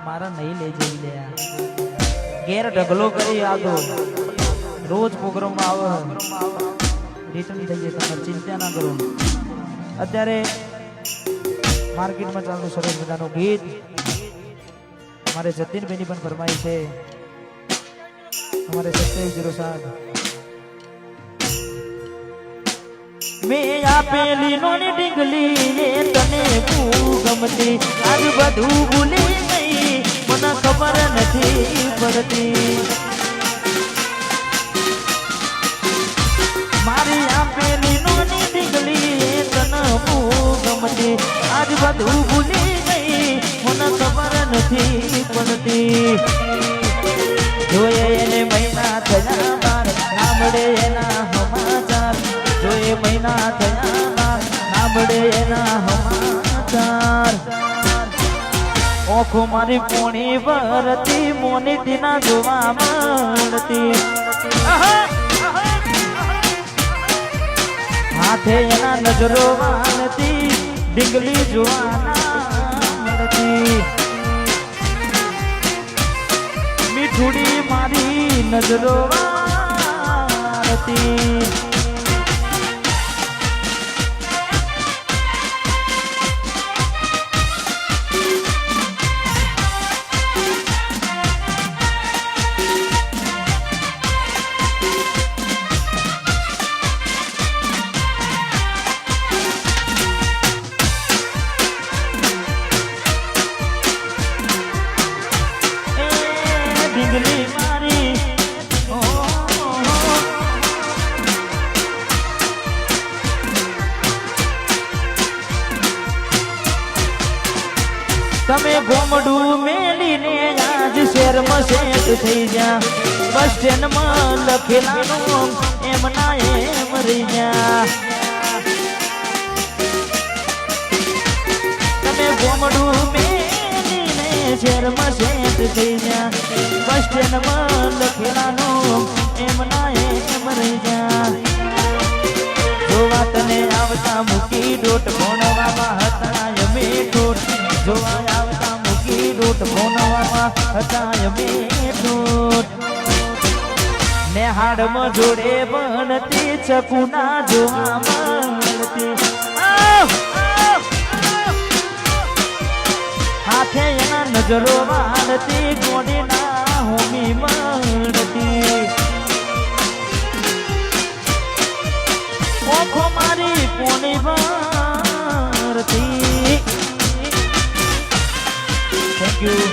મારા નહીં લઈ જઈ લે ઘેર ઢગલો કરી આદો રોજ પ્રોગ્રામ આવે રિટર્ન થઈ જાય તમારે ચિંતા ના કરો અત્યારે માર્કેટમાં ચાલતું સરસ મજાનું ગીત અમારે જતીનભાઈની પણ ફરમાઈ છે અમારે 2707 મેં આપેલી નોની ડીંગલી એ તને ગમતી આજ બધું ભૂલી ગઈ મને ખબર નથી પડતી મારી આપેલી નોની ડીંગલી એ તને ગમતી આજ બધું ભૂલી ગઈ મને ખબર નથી પડતી જોઈએ એને મહિના થયા બાર સાંભળે એના સમાચાર જોઈએ મહિના થયા બાર સાંભળે એના સમાચાર ઓખો મારી પોણી ભરતી મોની દીના જોવા મળતી હાથે એના નજરો વાળતી ડીંગલી જોવાના મળતી મીઠુડી મારી નજરો વાળતી ડીંગલી મારી તમે ગોમડું મેલીને આજ શેરમાં સેટ થઈ જા બસ સ્ટેન્ડમાં લખેલાનું એમ ના એમ રહી જા તમે ગોમડું મેલીને શેરમાં સેટ થઈ જા બસ સ્ટેન્ડમાં લખેલાનું એમ ના એમ રહી જા જોવા તને આવતા મૂકી ડોટ ભણવામાં હતા અમે ડોટ જોવા આવતા મૂકી ડોટ ભણવામાં હતા અમે ડોટ ને હાડમાં જોડે બનતી ચકુના જોવા મળતી હાથે એના નજરો વાળતી ગોડીના હોમી મળતી ઓખો મારી પોણી ભરતી થેન્ક યુ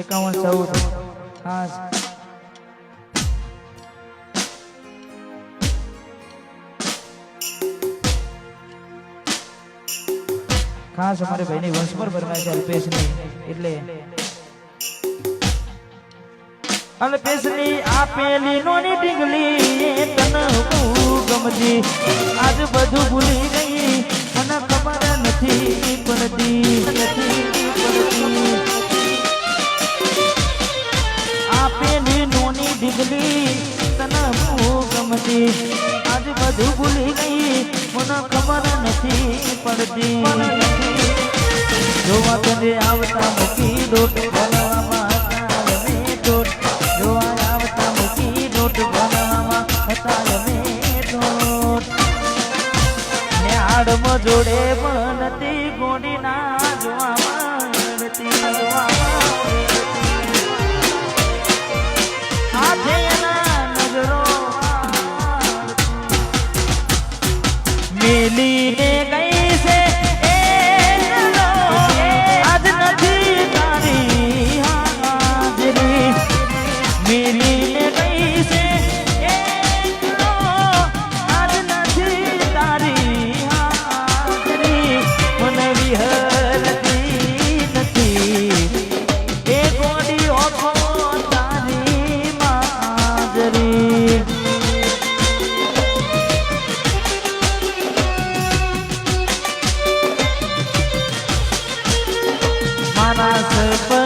એકાવન 14 ખાસ ખાસ અમારે ભાઈની વંશ પર ભરવાય છે અલ્પેશની એટલે અલ્પેશની આપેલી નોની ડીંગલી તને ગમતી આજ બધું ભૂલી ગઈ મને ખબર નથી પડતી આપેલી નોની ડીંગલી તને ગમતી આજ બધું ભૂલી ગઈ મને ખબર નથી પડતી જોવા તને આવતા મૂકી ડોટ ભણવામાં હતા અમે ડોટ જોવા આવતા મૂકી ડોટ ભણવામાં હતા અમે ડોટ ને હાડમાં જોડે બનતી ગોડીના જોવા મળતી હાથે એના નજરો મેલીને ગઈ છે આજ નથી તારી હાજરી મેલીને ગઈ છે આજ નથી તારી હાજરી મને વિહરતી નથી એ ગોડી ઓખો તારી માજરી નાના સરપંચ